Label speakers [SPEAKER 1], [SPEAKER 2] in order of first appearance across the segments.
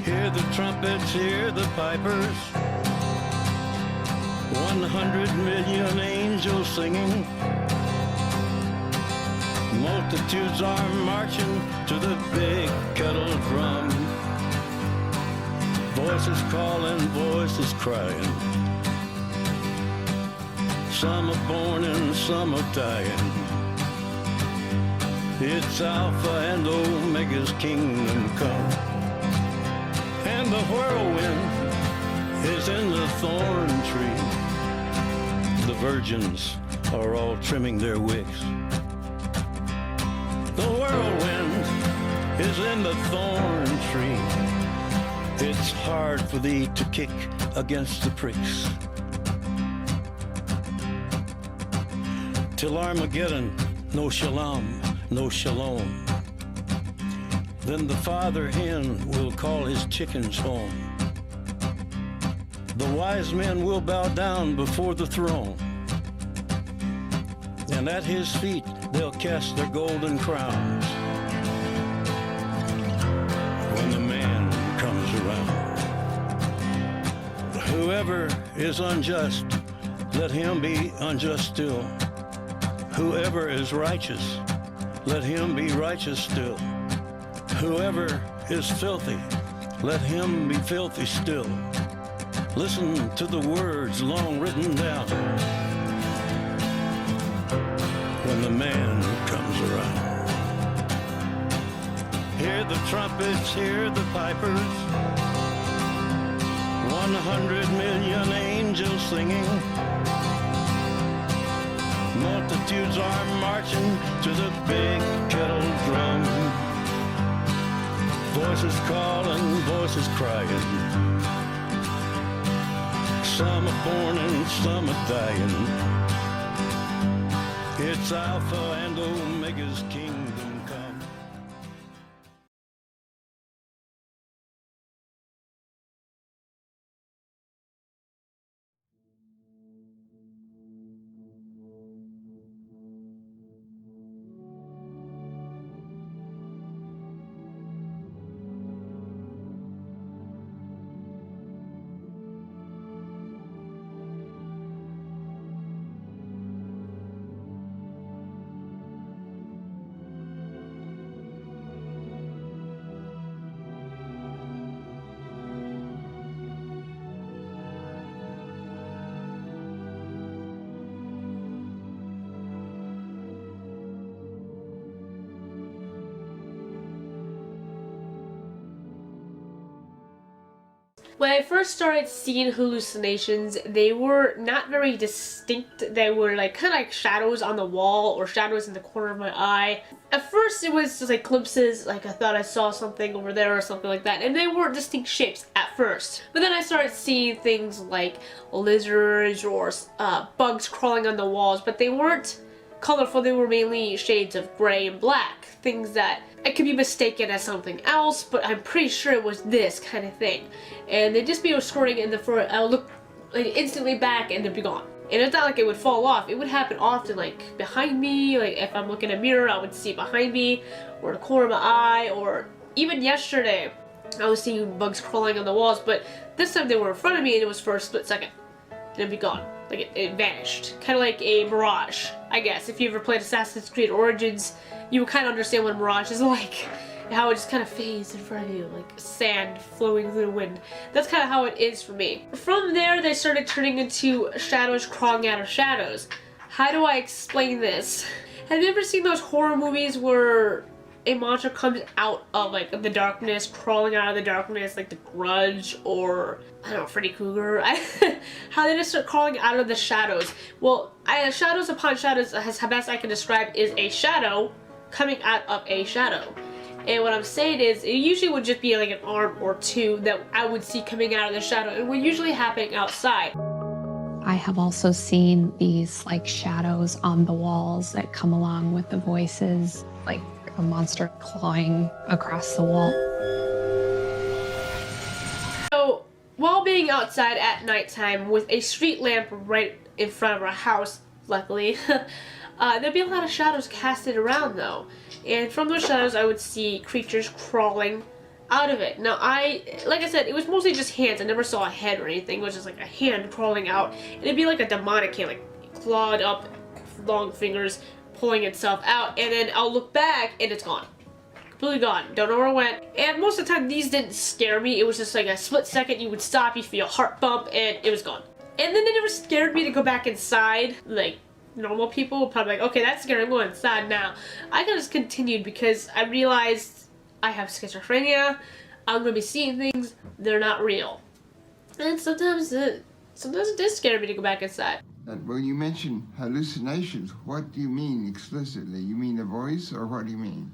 [SPEAKER 1] Hear the trumpets, hear the pipers, 100 million angels singing. Multitudes are marching to the big kettle drum. Voices calling, voices crying. Some are born and some are dying. It's Alpha and Omega's kingdom come. And the whirlwind is in the thorn tree. The virgins are all trimming their wicks. The whirlwind is in the thorn tree. It's hard for thee to kick against the pricks. Till Armageddon, no shalom, no shalom. Then the father hen will call his chickens home. The wise men will bow down before the throne, and at his feet they'll cast their golden crowns when the man comes around. Whoever is unjust, let him be unjust still. Whoever is righteous, let him be righteous still. Whoever is filthy, let him be filthy still. Listen to the words long written down when the man comes around. Hear the trumpets, hear the pipers, 100 million angels singing. Multitudes are marching to the big kettle drum. Voices calling, voices crying. Some are born and some are dying. It's Alpha and Omega's kingdom come.
[SPEAKER 2] When I first started seeing hallucinations, they were not very distinct. They were like kind of like shadows on the wall or shadows in the corner of my eye. At first it was just like glimpses, like I thought I saw something over there or something like that, and they weren't distinct shapes at first. But then I started seeing things like lizards or bugs crawling on the walls, but they weren't colorful. They were mainly shades of gray and black, things that I could be mistaken as something else, but I'm pretty sure it was this kind of thing. And they'd just be escorting in the front. I'll look like instantly back and they'd be gone. And it's not like it would fall off. It would happen often, like behind me. Like if I'm looking in a mirror, I would see it behind me, or the corner of my eye, or even yesterday, I was seeing bugs crawling on the walls. But this time they were in front of me, and it was for a split second, and it'd be gone. Like it vanished, kind of like a mirage. I guess if you ever played Assassin's Creed Origins, you would kind of understand what a mirage is like. How it just kind of fades in front of you, like sand flowing through the wind. That's kind of how it is for me. From there, they started turning into shadows crawling out of shadows. How do I explain this? Have you ever seen those horror movies where a monster comes out of like the darkness, crawling out of the darkness, like The Grudge or, I don't know, Freddy Krueger? How they just start crawling out of the shadows. Well, shadows upon shadows, as best I can describe, is a shadow coming out of a shadow. And what I'm saying is, it usually would just be like an arm or two that I would see coming out of the shadow. It would usually happening outside.
[SPEAKER 3] I have also seen these like shadows on the walls that come along with the voices, like a monster clawing across the wall.
[SPEAKER 2] So, while being outside at nighttime with a street lamp right in front of our house, luckily, there'd be a lot of shadows casted around though. And from those shadows I would see creatures crawling out of it. Now like I said, it was mostly just hands. I never saw a head or anything. It was just like a hand crawling out. And it'd be like a demonic hand, like clawed up, long fingers, pulling itself out. And then I'll look back and it's gone. Completely gone. Don't know where it went. And most of the time these didn't scare me. It was just like a split second, you would stop, you feel a heart bump, and it was gone. And then they never scared me to go back inside, like normal people would probably be like, okay, that's scary, I'm going inside now. I just continued because I realized I have schizophrenia, I'm gonna be seeing things, they're not real. And sometimes it does scare me to go back inside.
[SPEAKER 4] When you mention hallucinations, what do you mean explicitly? You mean a voice, or what do you mean?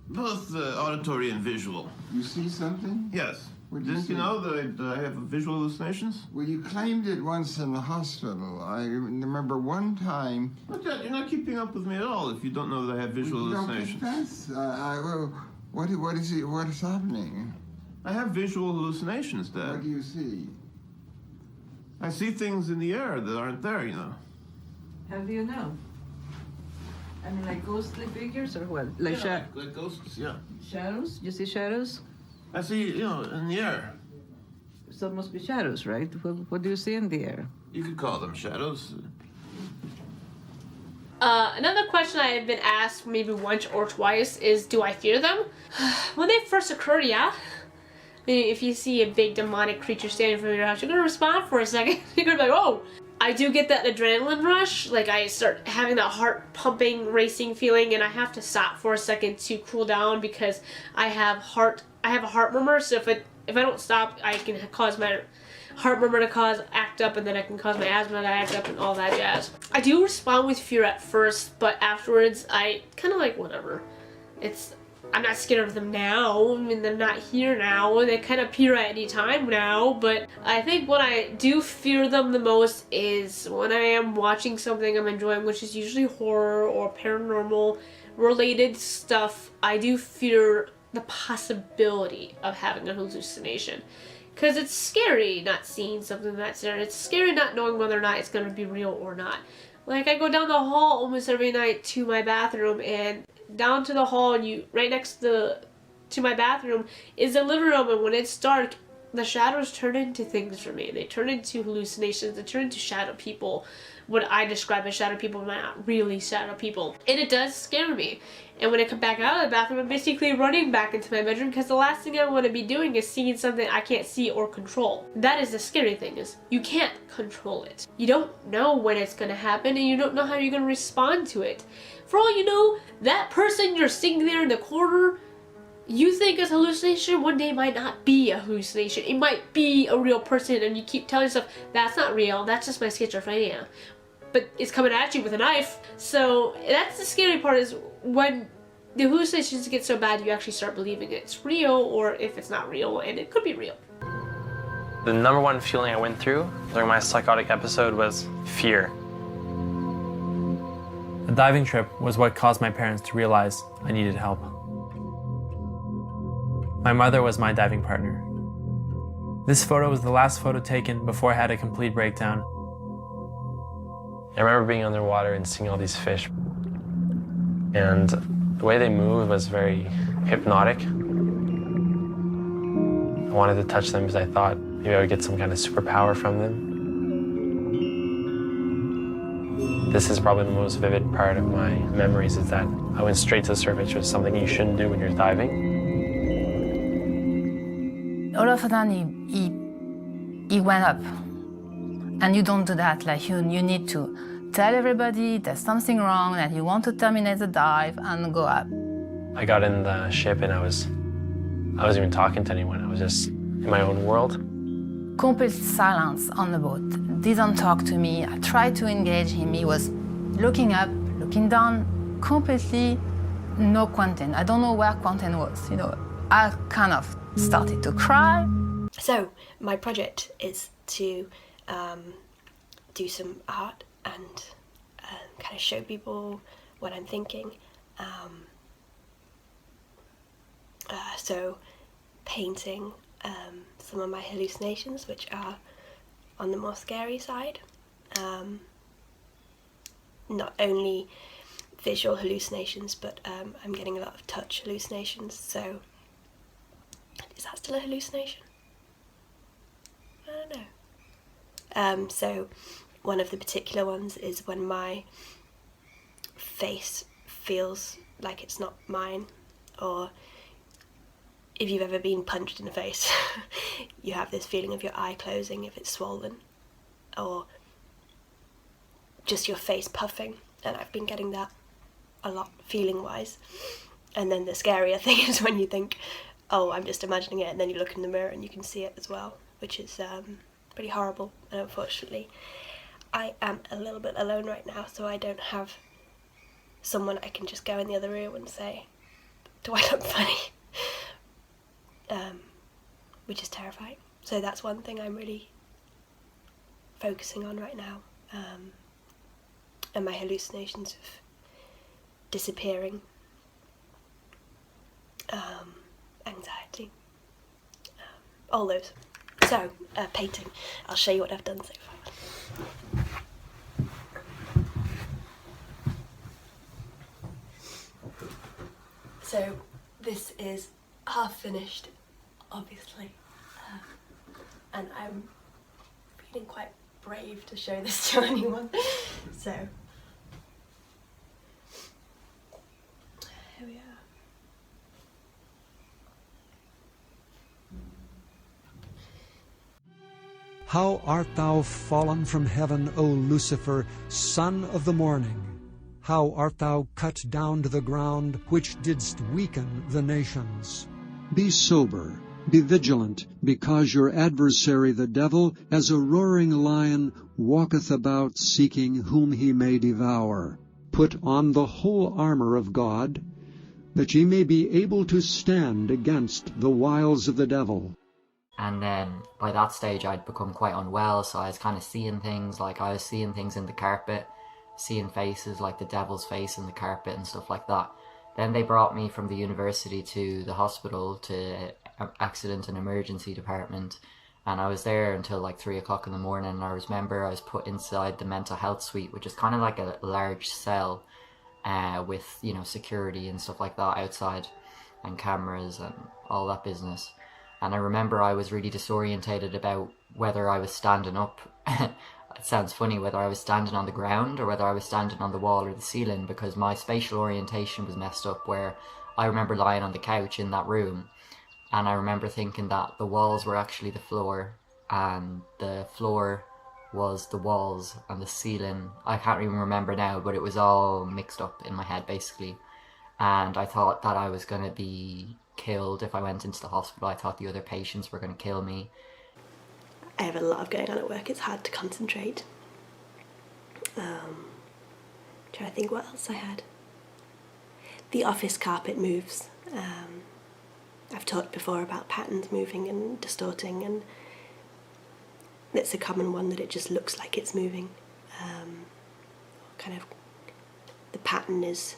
[SPEAKER 5] Both auditory and visual.
[SPEAKER 4] You see something?
[SPEAKER 5] Yes.
[SPEAKER 4] What do you
[SPEAKER 5] Didn't you
[SPEAKER 4] see?
[SPEAKER 5] know that I have visual hallucinations?
[SPEAKER 4] Well, you claimed it once in the hospital. I remember one time...
[SPEAKER 5] Look, you're not keeping up with me at all if you don't know that I have visual
[SPEAKER 4] You don't
[SPEAKER 5] hallucinations.
[SPEAKER 4] confess. Well, what is it? What is happening?
[SPEAKER 5] I have visual hallucinations, Dad.
[SPEAKER 4] What do you see?
[SPEAKER 5] I see things in the air that aren't there, you know.
[SPEAKER 6] How do you know? I mean, like ghostly figures or what? Like
[SPEAKER 5] like ghosts, yeah.
[SPEAKER 6] shadows? You see shadows?
[SPEAKER 5] I see, you know, in the air.
[SPEAKER 6] So it must be shadows, right? What do you see in the air?
[SPEAKER 5] You could call them shadows.
[SPEAKER 2] Another question I have been asked maybe once or twice is, do I fear them? When they first occur, yeah. I mean, if you see a big demonic creature standing in front of your house, you're gonna respond for a second. You're gonna be like, oh! I do get that adrenaline rush, like I start having that heart pumping, racing feeling, and I have to stop for a second to cool down because I have a heart murmur, so if I don't stop, I can cause my heart murmur to act up, and then I can cause my asthma to act up and all that jazz. I do respond with fear at first, but afterwards I kind of like whatever. I'm not scared of them now. I mean, they're not here now. They kind of appear at any time now, but I think when I do fear them the most is when I am watching something I'm enjoying, which is usually horror or paranormal related stuff. I do fear the possibility of having a hallucination. Because it's scary not seeing something that's there. It's scary not knowing whether or not it's going to be real or not. Like, I go down the hall almost every night to my bathroom, and down to the hall, and right next to my bathroom is the living room, and when it's dark, the shadows turn into things for me. They turn into hallucinations. They turn into shadow people. What I describe as shadow people, but not really shadow people. And it does scare me. And when I come back out of the bathroom, I'm basically running back into my bedroom because the last thing I want to be doing is seeing something I can't see or control. That is the scary thing, is you can't control it. You don't know when it's going to happen, and you don't know how you're going to respond to it. For all you know, that person you're sitting there in the corner, you think is a hallucination, one day might not be a hallucination. It might be a real person, and you keep telling yourself, that's not real, that's just my schizophrenia. But it's coming at you with a knife. So that's the scary part, is when the hallucinations get so bad you actually start believing it's real, or if it's not real, and it could be real.
[SPEAKER 7] The number one feeling I went through during my psychotic episode was fear. The diving trip was what caused my parents to realize I needed help. My mother was my diving partner. This photo was the last photo taken before I had a complete breakdown. I remember being underwater and seeing all these fish. And the way they moved was very hypnotic. I wanted to touch them because I thought maybe I would get some kind of superpower from them. This is probably the most vivid part of my memories, is that I went straight to the surface, which is something you shouldn't do when you're diving.
[SPEAKER 8] All of a sudden, he went up. And you don't do that. Like, you need to tell everybody there's something wrong, that you want to terminate the dive and go up.
[SPEAKER 7] I got in the ship and I wasn't even talking to anyone. I was just in my own world.
[SPEAKER 8] Complete silence on the boat. Didn't talk to me. I tried to engage him. He was looking up, looking down, completely no Quentin. I don't know where Quentin was. You know, I kind of started to cry.
[SPEAKER 9] So my project is to do some art and kind of show people what I'm thinking. So painting some of my hallucinations, which are on the more scary side. Not only visual hallucinations, but I'm getting a lot of touch hallucinations. So is that still a hallucination? I don't know. So one of the particular ones is when my face feels like it's not mine, or if you've ever been punched in the face, you have this feeling of your eye closing if it's swollen, or just your face puffing, and I've been getting that a lot feeling wise. And then the scarier thing is when you think, oh, I'm just imagining it, and then you look in the mirror and you can see it as well, which is pretty horrible. And unfortunately I am a little bit alone right now, so I don't have someone I can just go in the other room and say, do I look funny? Which is terrifying. So that's one thing I'm really focusing on right now, and my hallucinations of disappearing, anxiety, all those. So, painting. I'll show you what I've done so far. So this is half finished, obviously, and I'm feeling quite brave to show this to anyone, so here we are.
[SPEAKER 10] How art thou fallen from heaven, O Lucifer, son of the morning? How art thou cut down to the ground, which didst weaken the nations? Be sober, be vigilant, because your adversary the devil, as a roaring lion, walketh about seeking whom he may devour. Put on the whole armor of God, that ye may be able to stand against the wiles of the devil.
[SPEAKER 11] And then by that stage I'd become quite unwell, so I was kind of seeing things, like I was seeing things in the carpet, seeing faces like the devil's face in the carpet and stuff like that. Then they brought me from the university to the hospital, to accident and emergency department, and I was there until like 3 o'clock in the morning. And I remember I was put inside the mental health suite, which is kind of like a large cell with, you know, security and stuff like that outside, and cameras and all that business. And I remember I was really disorientated about whether I was standing up. It sounds funny, whether I was standing on the ground or whether I was standing on the wall or the ceiling, because my spatial orientation was messed up, where I remember lying on the couch in that room, and I remember thinking that the walls were actually the floor, and the floor was the walls, and the ceiling, I can't even remember now, but it was all mixed up in my head basically. And I thought that I was going to be killed if I went into the hospital. I thought the other patients were going to kill me.
[SPEAKER 9] I have a lot going on at work, it's hard to concentrate. Trying to think what else I had. The office carpet moves. I've talked before about patterns moving and distorting, and it's a common one that it just looks like it's moving. Kind of the pattern is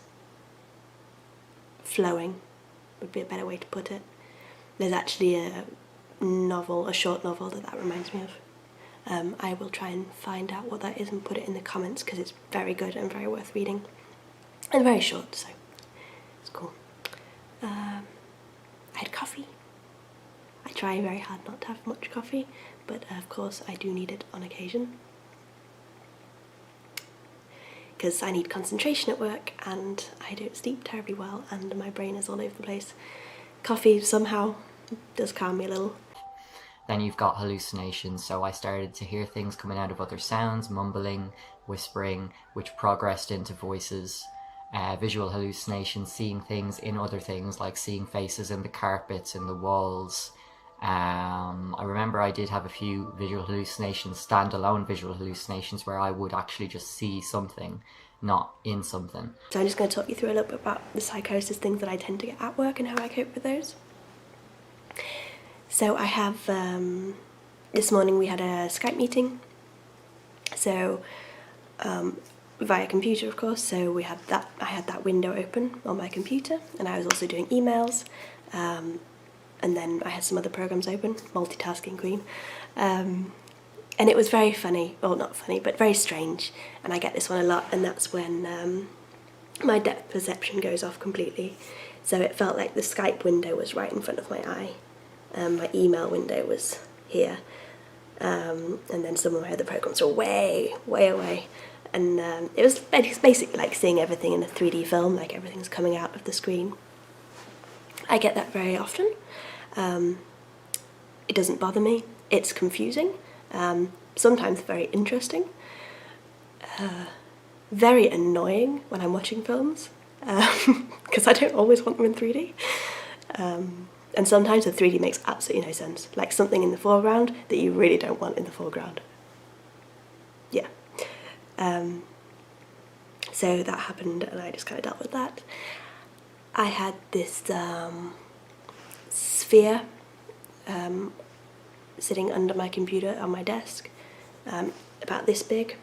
[SPEAKER 9] flowing, would be a better way to put it. There's actually a short novel that reminds me of. I will try and find out what that is and put it in the comments, because it's very good and very worth reading, and very short, so it's cool. I had coffee. I try very hard not to have much coffee, but of course I do need it on occasion, because I need concentration at work and I don't sleep terribly well and my brain is all over the place. Coffee somehow does calm me a little.
[SPEAKER 11] Then you've got hallucinations, so I started to hear things coming out of other sounds, mumbling, whispering, which progressed into voices. Visual hallucinations, seeing things in other things, like seeing faces in the carpets, in the walls. I remember I did have a few visual hallucinations, standalone visual hallucinations, where I would actually just see something, not in something.
[SPEAKER 9] So I'm just going to talk you through a little bit about the psychosis things that I tend to get at work and how I cope with those. So I have, this morning we had a Skype meeting, so via computer of course, so we had that, I had that window open on my computer, and I was also doing emails, and then I had some other programs open, multitasking queen, and it was very funny, well not funny, but very strange, and I get this one a lot, and that's when my depth perception goes off completely. So it felt like the Skype window was right in front of my eye, My email window was here. And then some of my other programs were way away. And it was basically like seeing everything in a 3D film, like everything's coming out of the screen. I get that very often. It doesn't bother me. It's confusing, sometimes very interesting, very annoying when I'm watching films, because I don't always want them in 3D. And sometimes the 3D makes absolutely no sense, like something in the foreground that you really don't want in the foreground. Yeah. So that happened, and I just kind of dealt with that. I had this sphere sitting under my computer on my desk, about this big.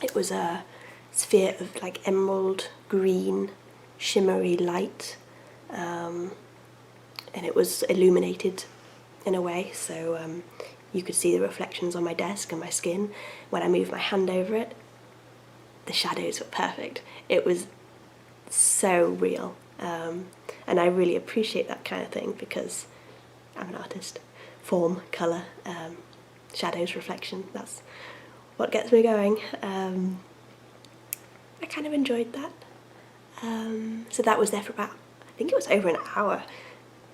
[SPEAKER 9] It was a sphere of like emerald green, shimmery light, and it was illuminated in a way, so you could see the reflections on my desk and my skin. When I moved my hand over it, the shadows were perfect. It was so real, and I really appreciate that kind of thing because I'm an artist. Form, colour, shadows, reflection, that's what gets me going. I kind of enjoyed that. So that was there for about, I think it was over an hour.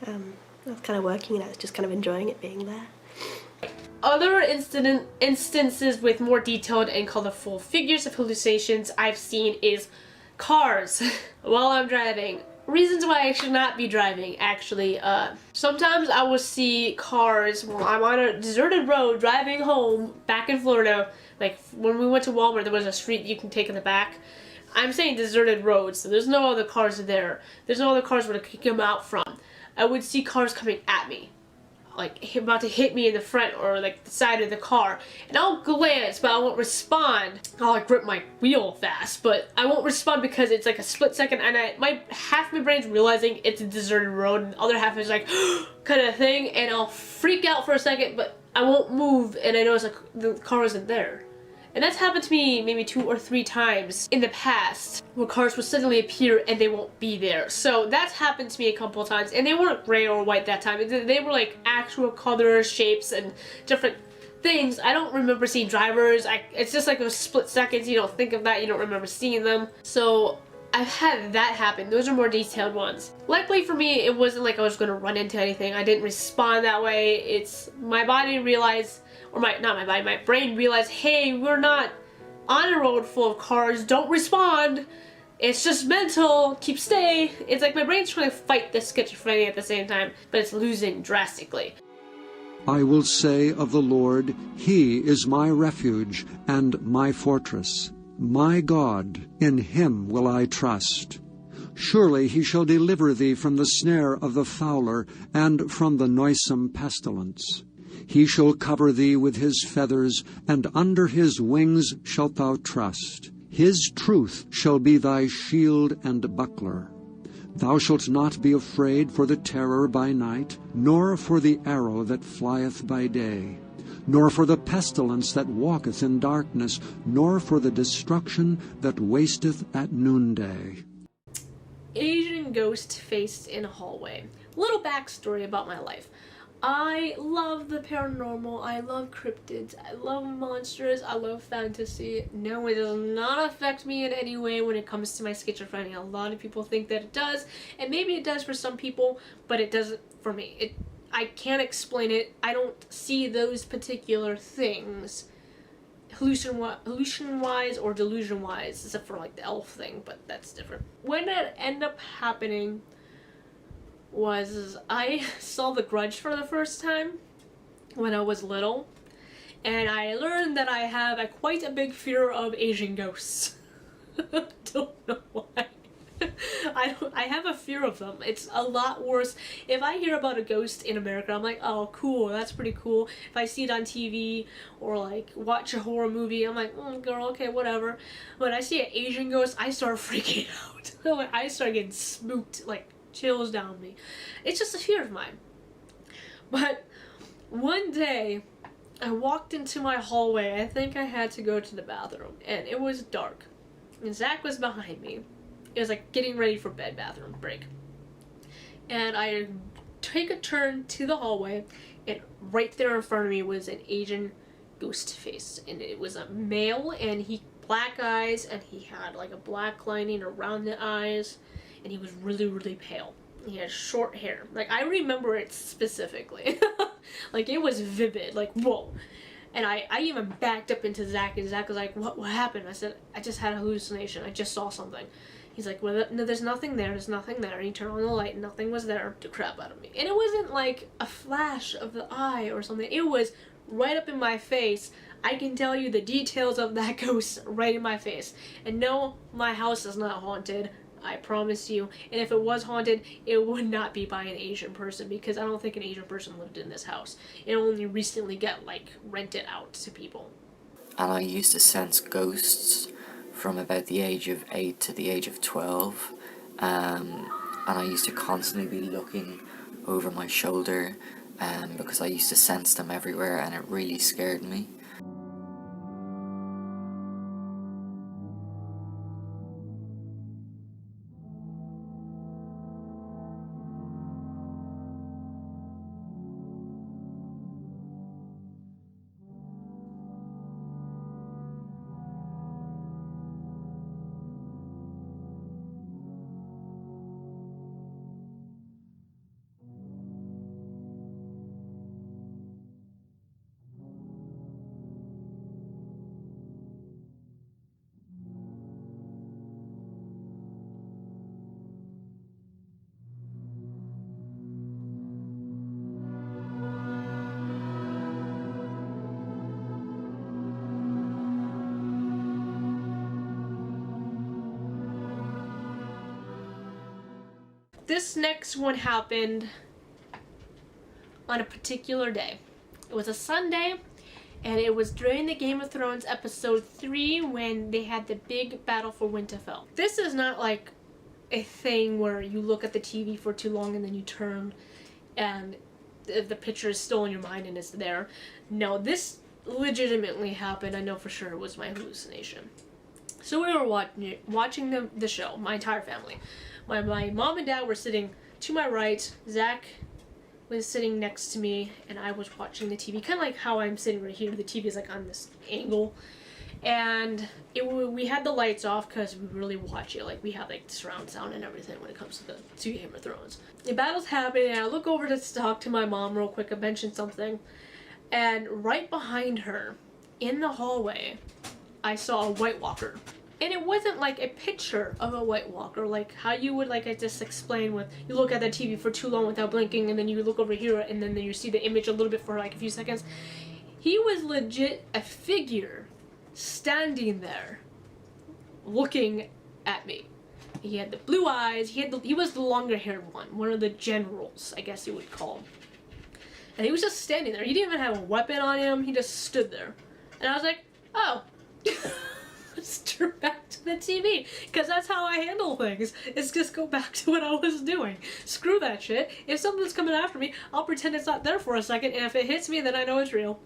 [SPEAKER 9] I was kind of working and I was just kind of enjoying it being there.
[SPEAKER 2] Other instances with more detailed and colorful figures of hallucinations I've seen is cars while I'm driving. Reasons why I should not be driving, actually. Sometimes I will see cars while I'm on a deserted road driving home back in Florida. Like when we went to Walmart, there was a street you can take in the back. I'm saying deserted roads, so there's no other cars there. There's no other cars where to come out from. I would see cars coming at me, like about to hit me in the front or like the side of the car, and I'll glance but I won't respond. I'll like grip my wheel fast, but I won't respond because it's like a split second and half my brain's realizing it's a deserted road and the other half is like kind of thing, and I'll freak out for a second but I won't move and I notice like the car isn't there. And that's happened to me maybe 2 or 3 times in the past, where cars will suddenly appear and they won't be there. So that's happened to me a couple of times, and they weren't gray or white that time. They were like actual colors, shapes, and different things. I don't remember seeing drivers. It's just like those split seconds, you don't think of that, you don't remember seeing them. So I've had that happen. Those are more detailed ones. Luckily for me, it wasn't like I was going to run into anything. I didn't respond that way. It's my body realized, or my brain realized, hey, we're not on a road full of cars, don't respond. It's just mental, stay. It's like my brain's trying to fight the schizophrenia at the same time, but it's losing drastically.
[SPEAKER 10] I will say of the Lord, He is my refuge and my fortress. My God, in Him will I trust. Surely He shall deliver thee from the snare of the fowler and from the noisome pestilence. He shall cover thee with His feathers, and under His wings shalt thou trust. His truth shall be thy shield and buckler. Thou shalt not be afraid for the terror by night, nor for the arrow that flieth by day, nor for the pestilence that walketh in darkness, nor for the destruction that wasteth at noonday.
[SPEAKER 2] Asian ghost faced in a hallway. Little backstory about my life. I love the paranormal, I love cryptids, I love monsters, I love fantasy. No, it does not affect me in any way when it comes to my schizophrenia. A lot of people think that it does, and maybe it does for some people, but it doesn't for me. I can't explain it. I don't see those particular things hallucination-wise or delusion-wise, except for like the elf thing, but that's different. When that ended up happening was I saw The Grudge for the first time when I was little, and I learned that I have quite a big fear of Asian ghosts. Don't know why. I have a fear of them. It's a lot worse. If I hear about a ghost in America, I'm like, oh, cool, that's pretty cool. If I see it on TV or like watch a horror movie, I'm like, girl, okay, whatever. When I see an Asian ghost, I start freaking out. I start getting spooked, like chills down me. It's just a fear of mine. But one day, I walked into my hallway. I think I had to go to the bathroom, and it was dark. And Zach was behind me. It was like getting ready for bed bathroom break. And I take a turn to the hallway, and right there in front of me was an Asian ghost face, and it was a male, and he black eyes, and he had like a black lining around the eyes, and he was really, really pale. He had short hair. Like, I remember it specifically. Like, it was vivid. Like, whoa. And I even backed up into Zach, and Zach was like, what happened? I said, I just had a hallucination. I just saw something. He's like, well, no, there's nothing there. There's nothing there. And he turned on the light, and nothing was there. The crap out of me. And it wasn't like a flash of the eye or something. It was right up in my face. I can tell you the details of that ghost right in my face. And no, my house is not haunted. I promise you. And if it was haunted, it would not be by an Asian person, because I don't think an Asian person lived in this house. It only recently got, like, rented out to people.
[SPEAKER 12] And I used to sense ghosts from about the age of 8 to the age of 12. And I used to constantly be looking over my shoulder because I used to sense them everywhere, and it really scared me.
[SPEAKER 2] This next one happened on a particular day. It was a Sunday, and it was during the Game of Thrones episode 3 when they had the big battle for Winterfell. This is not like a thing where you look at the TV for too long and then you turn and the picture is still in your mind and it's there. No, this legitimately happened. I know for sure it was my hallucination. So we were watching the show, my entire family. My mom and dad were sitting to my right, Zach was sitting next to me, and I was watching the TV, kind of like how I'm sitting right here. The TV is like on this angle, and we had the lights off because we really watch it. Like, we have like surround sound and everything when it comes to Game of Thrones. The battle's happening, and I look over to talk to my mom real quick. I mentioned something, and right behind her, in the hallway, I saw a White Walker. And it wasn't like a picture of a White Walker, like how you would, like I just explained, with you look at the TV for too long without blinking, and then you look over here and then you see the image a little bit for like a few seconds. He was legit a figure standing there looking at me. He had the blue eyes, he was the longer haired one of the generals, I guess you would call him. And he was just standing there. He didn't even have a weapon on him, he just stood there. And I was like, oh. Let's turn back to the TV, because that's how I handle things, is just go back to what I was doing. Screw that shit. If something's coming after me, I'll pretend it's not there for a second, and if it hits me, then I know it's real.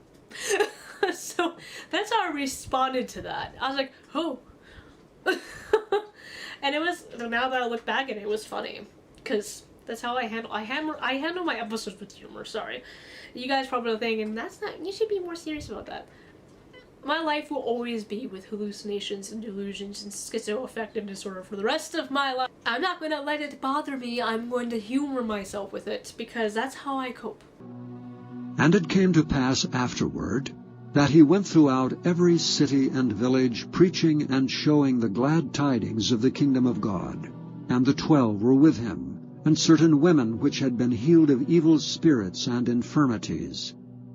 [SPEAKER 2] So that's how I responded to that. I was like, oh. And it was, now that I look back at it, it was funny, because that's how I handle my episodes with humor. Sorry, you guys probably are thinking, that's not, you should be more serious about that. My life will always be with hallucinations and delusions and schizoaffective disorder for the rest of my life. I'm not going to let it bother me. I'm going to humor myself with it, because that's how I cope.
[SPEAKER 10] And it came to pass afterward that he went throughout every city and village, preaching and showing the glad tidings of the kingdom of God. And the 12 were with him, and certain women which had been healed of evil spirits and infirmities.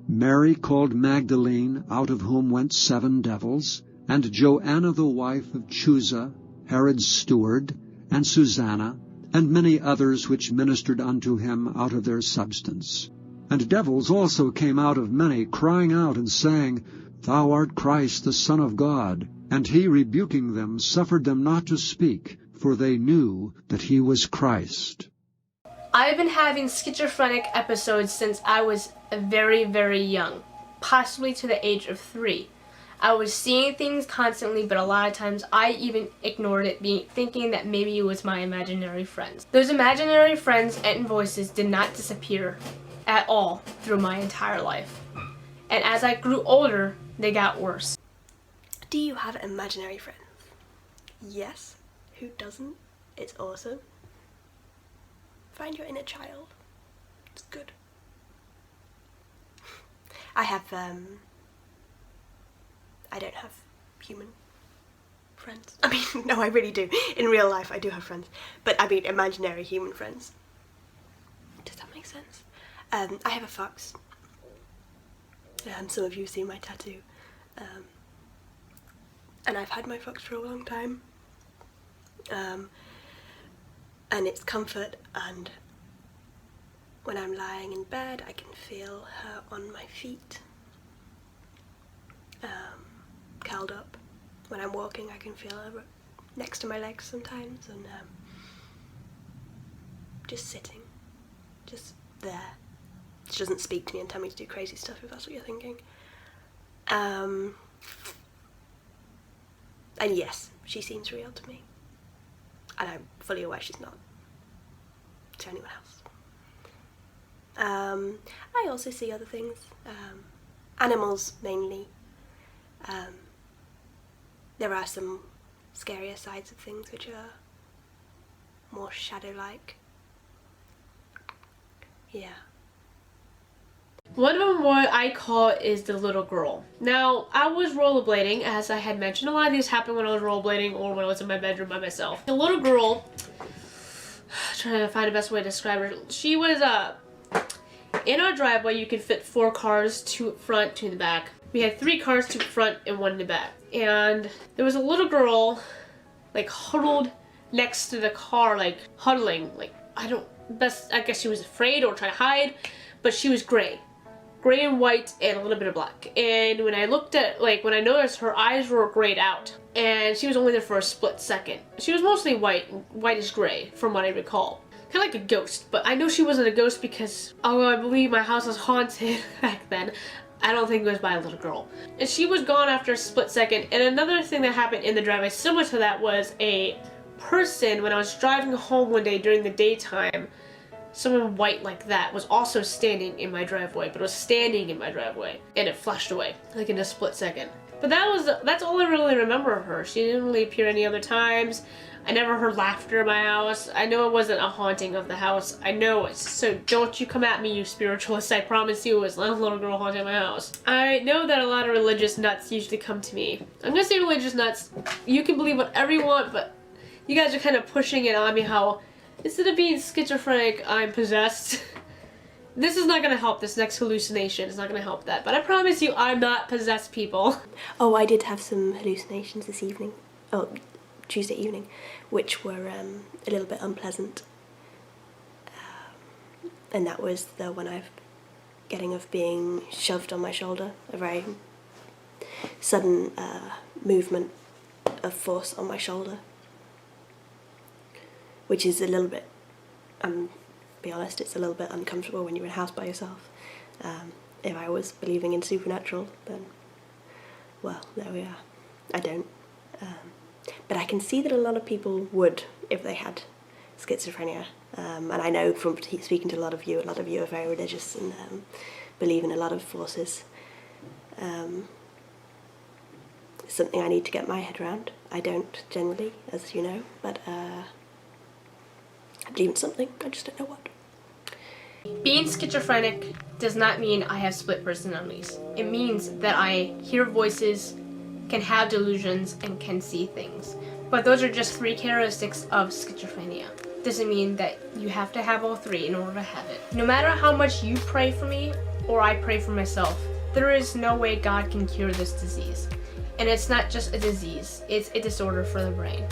[SPEAKER 10] Mary called Magdalene, out of whom went 7 devils, and Joanna the wife of Chuza, Herod's steward, and Susanna, and many others which ministered unto him out of their substance. And devils also came out of many, crying out and saying, Thou art Christ, the Son of God. And he, rebuking them, suffered them not to speak, for they knew that he was Christ.
[SPEAKER 2] I've been having schizophrenic episodes since I was very, very young, possibly to the age of 3. I was seeing things constantly, but a lot of times I even ignored it, thinking that maybe it was my imaginary friends. Those imaginary friends and voices did not disappear at all through my entire life. And as I grew older, they got worse.
[SPEAKER 9] Do you have imaginary friends? Yes. Who doesn't? It's awesome. Find your inner child. It's good. I don't have human friends. I mean, no, I really do. In real life, I do have friends. But I mean, imaginary human friends. Does that make sense? I have a fox. Some of you have seen my tattoo. And I've had my fox for a long time. And it's comfort, and when I'm lying in bed, I can feel her on my feet. Curled up. When I'm walking, I can feel her next to my legs sometimes, and just sitting, just there. She doesn't speak to me and tell me to do crazy stuff, if that's what you're thinking. And yes, she seems real to me, and I'm fully aware she's not to anyone else. I also see other things, animals mainly. There are some scarier sides of things which are more shadow-like. Yeah.
[SPEAKER 2] One of them, what I call, is the little girl. Now, I was rollerblading, as I had mentioned. A lot of these happened when I was rollerblading or when I was in my bedroom by myself. The little girl, trying to find the best way to describe her. She was in our driveway. You could fit 4 cars, 2 front, 2 in the back. We had 3 cars, 2 front, and 1 in the back. And there was a little girl, like, huddled next to the car, like, huddling. Like, I guess she was afraid or trying to hide, but she was gray and white and a little bit of black. And when I looked at, like, when I noticed, her eyes were grayed out, and she was only there for a split second. She was mostly whitish gray, from what I recall. Kind of like a ghost, but I know she wasn't a ghost because, although I believe my house was haunted back then, I don't think it was by a little girl. And she was gone after a split second. And another thing that happened in the driveway similar to that was a person, when I was driving home one day during the daytime, someone white like that was also standing in my driveway, but it was standing in my driveway, and it flashed away, like in a split second. But that's all I really remember of her. She didn't really appear any other times. I never heard laughter in my house. I know it wasn't a haunting of the house. I know it. So don't you come at me, you spiritualists. I promise you it was not a little girl haunting my house. I know that a lot of religious nuts usually come to me. I'm gonna say religious nuts. You can believe whatever you want, but you guys are kind of pushing it on me how instead of being schizophrenic, I'm possessed. This is not gonna help. This next hallucination is not gonna help that. But I promise you, I'm not possessed, people.
[SPEAKER 9] Oh, I did have some hallucinations this evening. Oh, Tuesday evening, which were a little bit unpleasant. And that was the one I've getting of being shoved on my shoulder, a very sudden movement of force on my shoulder, which is a little bit, be honest, it's a little bit uncomfortable when you're in a house by yourself. If I was believing in supernatural, then, well, there we are. I don't. But I can see that a lot of people would if they had schizophrenia. And I know from speaking to a lot of you are very religious and believe in a lot of forces. It's something I need to get my head around. I don't generally, as you know, but I believe in something, I just don't know what.
[SPEAKER 2] Being schizophrenic does not mean I have split personalities. It means that I hear voices, can have delusions, and can see things. But those are just 3 characteristics of schizophrenia. Doesn't mean that you have to have all 3 in order to have it. No matter how much you pray for me, or I pray for myself, there is no way God can cure this disease. And it's not just a disease, it's a disorder for the brain.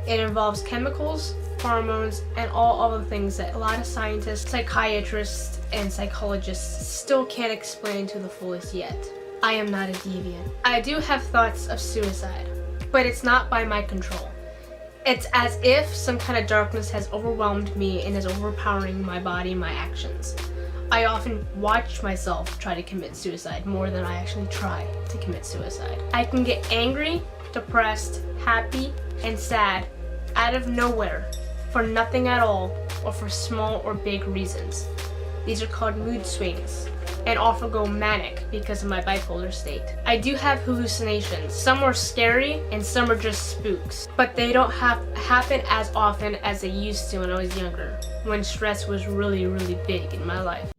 [SPEAKER 2] It involves chemicals, hormones, and all other things that a lot of scientists, psychiatrists, and psychologists still can't explain to the fullest yet. I am not a deviant. I do have thoughts of suicide, but it's not by my control. It's as if some kind of darkness has overwhelmed me and is overpowering my body, my actions. I often watch myself try to commit suicide more than I actually try to commit suicide. I can get angry, depressed, happy, and sad out of nowhere for nothing at all or for small or big reasons. These are called mood swings, and often go manic because of my bipolar state. I do have hallucinations. Some are scary and some are just spooks, but they don't happen as often as they used to when I was younger, when stress was really, really big in my life.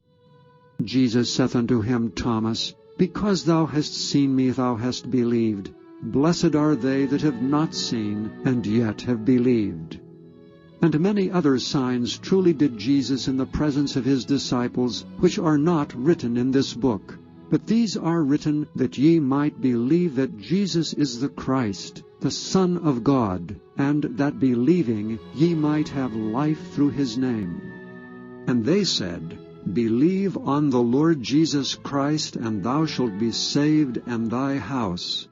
[SPEAKER 10] Jesus saith unto him, Thomas, because thou hast seen me, thou hast believed. Blessed are they that have not seen, and yet have believed. And many other signs truly did Jesus in the presence of his disciples, which are not written in this book. But these are written that ye might believe that Jesus is the Christ, the Son of God, and that believing ye might have life through his name. And they said, Believe on the Lord Jesus Christ, and thou shalt be saved and thy house.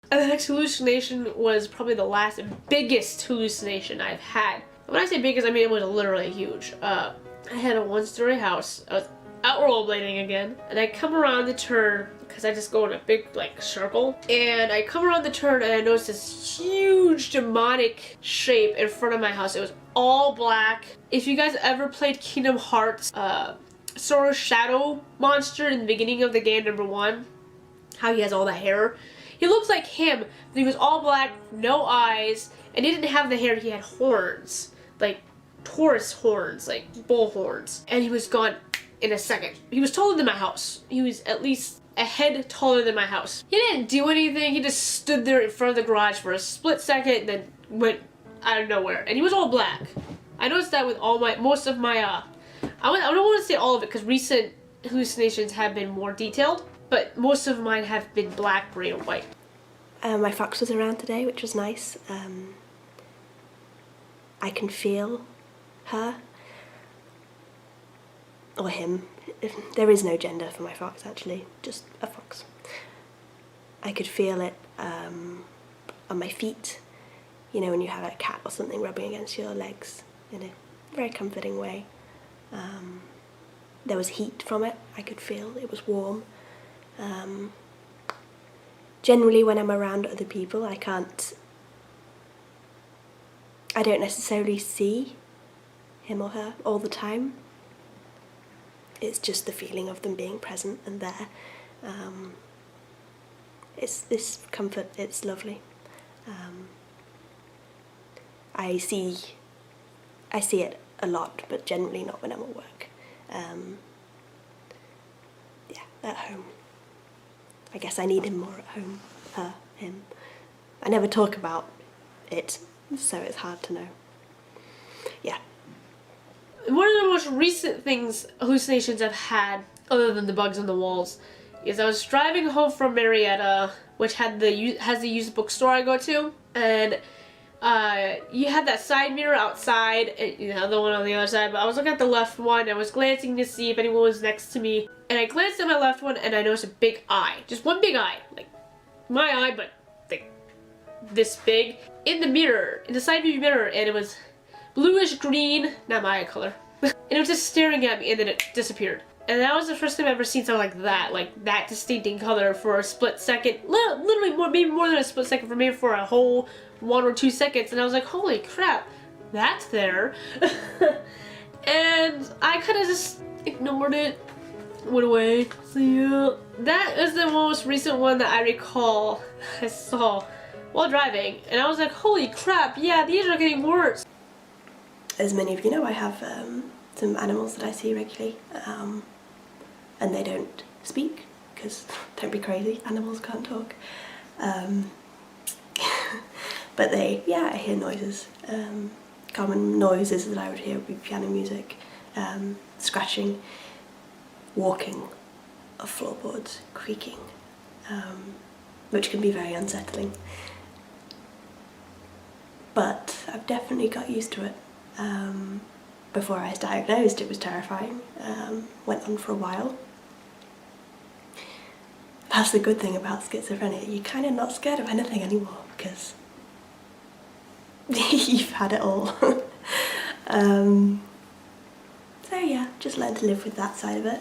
[SPEAKER 2] And the next hallucination was probably the last biggest hallucination I've had. When I say biggest, I mean it was literally huge. I had a one-story house. I was out rollerblading again, and I come around the turn because I just go in a big circle. And I come around the turn and I notice this huge demonic shape in front of my house. It was all black. If you guys ever played Kingdom Hearts, Sora's shadow monster in the beginning of the game, #1, how he has all the hair. He looks like him, but he was all black, no eyes, and he didn't have the hair, he had horns. Like Taurus horns, like bull horns. And he was gone in a second. He was taller than my house. He was at least a head taller than my house. He didn't do anything, he just stood there in front of the garage for a split second and then went out of nowhere. And he was all black. I noticed that with most of my, I don't want to say all of it because recent hallucinations have been more detailed. But most of mine have been black, gray, or white.
[SPEAKER 9] My fox was around today, which was nice. I can feel her. Or him. There is no gender for my fox, actually. Just a fox. I could feel it on my feet. You know, when you have a cat or something rubbing against your legs in a very comforting way. There was heat from it. I could feel it was warm. Generally when I'm around other people I don't necessarily see him or her all the time. It's just the feeling of them being present and there. It's this comfort, it's lovely. I see it a lot, but generally not when I'm at work. Yeah, at home. I guess I need him more at home, her, him. I never talk about it, so it's hard to know. Yeah.
[SPEAKER 2] One of the most recent hallucinations I've had, other than the bugs on the walls, is I was driving home from Marietta, which has the used bookstore I go to, and you had that side mirror outside, and you know, the one on the other side, but I was looking at the left one, I was glancing to see if anyone was next to me, and I glanced at my left one and I noticed a big eye. Just one big eye. Like my eye, but like this big. In the mirror, in the side view mirror, and it was bluish green, not my eye color. And it was just staring at me and then it disappeared. And that was the first time I've ever seen something like that distinct in color for a split second. Literally maybe more than a split second, for maybe for a whole 1 or 2 seconds. And I was like, holy crap, that's there. And I kind of just ignored it. Went away. So yeah, that is the most recent one that I recall I saw while driving, and I was like, holy crap, yeah, these are getting worse.
[SPEAKER 9] As many of you know, I have some animals that I see regularly, and they don't speak, because don't be crazy, animals can't talk. But I hear noises. Common noises that I would hear would be piano music, scratching, walking of floorboards, creaking, which can be very unsettling. But I've definitely got used to it. Before I was diagnosed, it was terrifying. Went on for a while. That's the good thing about schizophrenia. You're kind of not scared of anything anymore because you've had it all. So So yeah, just learn to live with that side of it.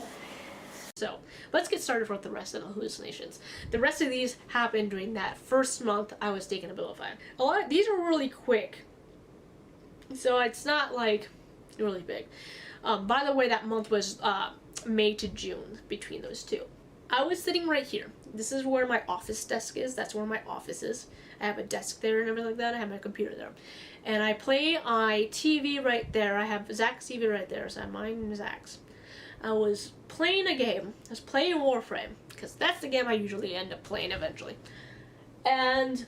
[SPEAKER 2] So let's get started with the rest of the hallucinations. The rest of these happened during that first month I was taking Abilify. These were really quick, so it's not like really big. By the way, that month was May to June between those two. I was sitting right here. This is where my office desk is. That's where my office is. I have a desk there and everything like that. I have my computer there. And I play my TV right there. I have Zach's TV right there, so I have mine and Zach's. I was playing a game. I was playing Warframe, because that's the game I usually end up playing eventually. And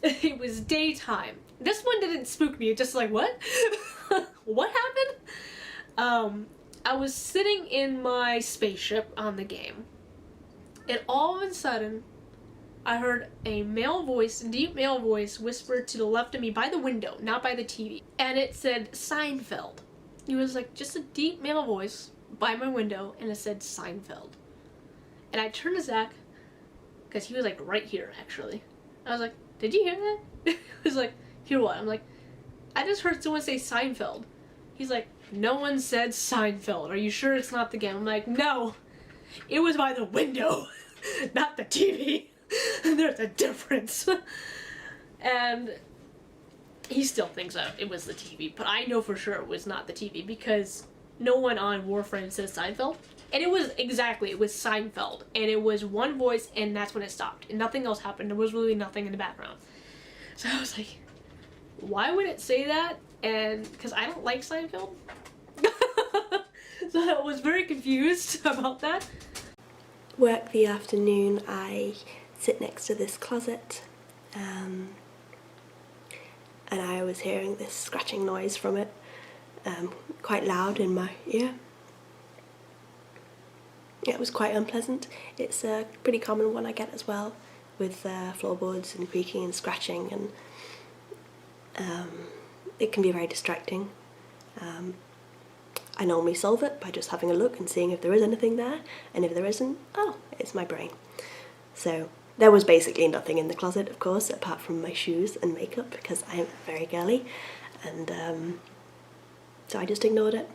[SPEAKER 2] it was daytime. This one didn't spook me. It's just like, what? What happened? I was sitting in my spaceship on the game, and all of a sudden, I heard a male voice, deep male voice, whisper to the left of me by the window, not by the TV. And it said Seinfeld. It was like just a deep male voice by my window, and it said Seinfeld. And I turned to Zach, because he was like right here actually. I was like, did you hear that? He was like, hear what? I'm like, I just heard someone say Seinfeld. He's like, no one said Seinfeld. Are you sure it's not the game? I'm like, no, it was by the window, not the TV. There's a difference. And he still thinks that it was the TV, but I know for sure it was not the TV, because no one on Warframe says Seinfeld. And it was Seinfeld, and it was one voice, and that's when it stopped, and nothing else happened. There was really nothing in the background. So I was like, why would it say that? And because I don't like Seinfeld. So I was very confused about that.
[SPEAKER 9] Work the afternoon, I sit next to this closet, and I was hearing this scratching noise from it, quite loud in my ear. Yeah, it was quite unpleasant. It's a pretty common one I get as well, with floorboards and creaking and scratching, and it can be very distracting. I normally solve it by just having a look and seeing if there is anything there, and if there isn't, oh, it's my brain. So there was basically nothing in the closet, of course, apart from my shoes and makeup, because I am very girly, and so I just ignored it.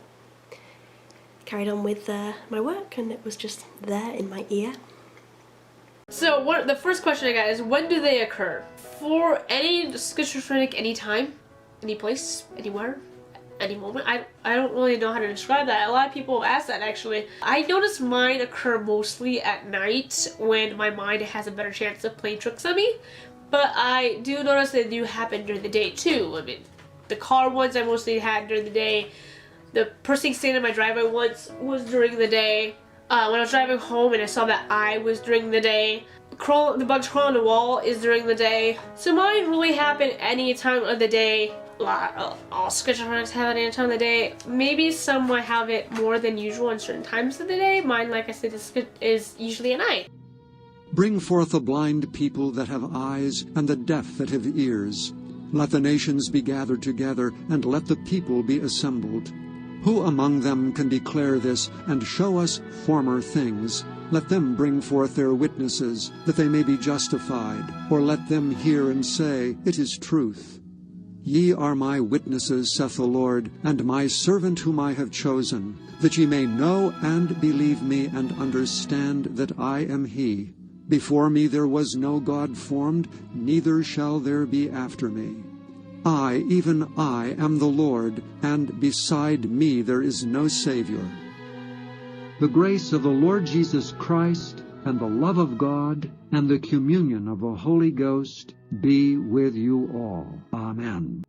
[SPEAKER 9] Carried on with my work, and it was just there in my ear.
[SPEAKER 2] So the first question I got is, when do they occur? For any schizophrenic, anytime, any place, anywhere, any moment. I don't really know how to describe that. A lot of people ask that actually. I notice mine occur mostly at night when my mind has a better chance of playing tricks on me. But I do notice they do happen during the day too. I mean, the car ones I mostly had during the day. The person staying in my driveway once was during the day. When I was driving home and I saw that eye was during the day. The bugs crawling on the wall is during the day. So mine really happen any time of the day. All schizophrenics have it any time of the day. Maybe some might have it more than usual in certain times of the day. Mine, like I said, is usually at night.
[SPEAKER 10] Bring forth the blind people that have eyes, and the deaf that have ears. Let the nations be gathered together, and let the people be assembled. Who among them can declare this, and show us former things? Let them bring forth their witnesses, that they may be justified. Or let them hear and say, it is truth. Ye are my witnesses, saith the Lord, and my servant whom I have chosen, that ye may know and believe me, and understand that I am he. Before me there was no God formed, neither shall there be after me. I, even I, am the Lord, and beside me there is no Savior. The grace of the Lord Jesus Christ, and the love of God, and the communion of the Holy Ghost be with you all. Amen.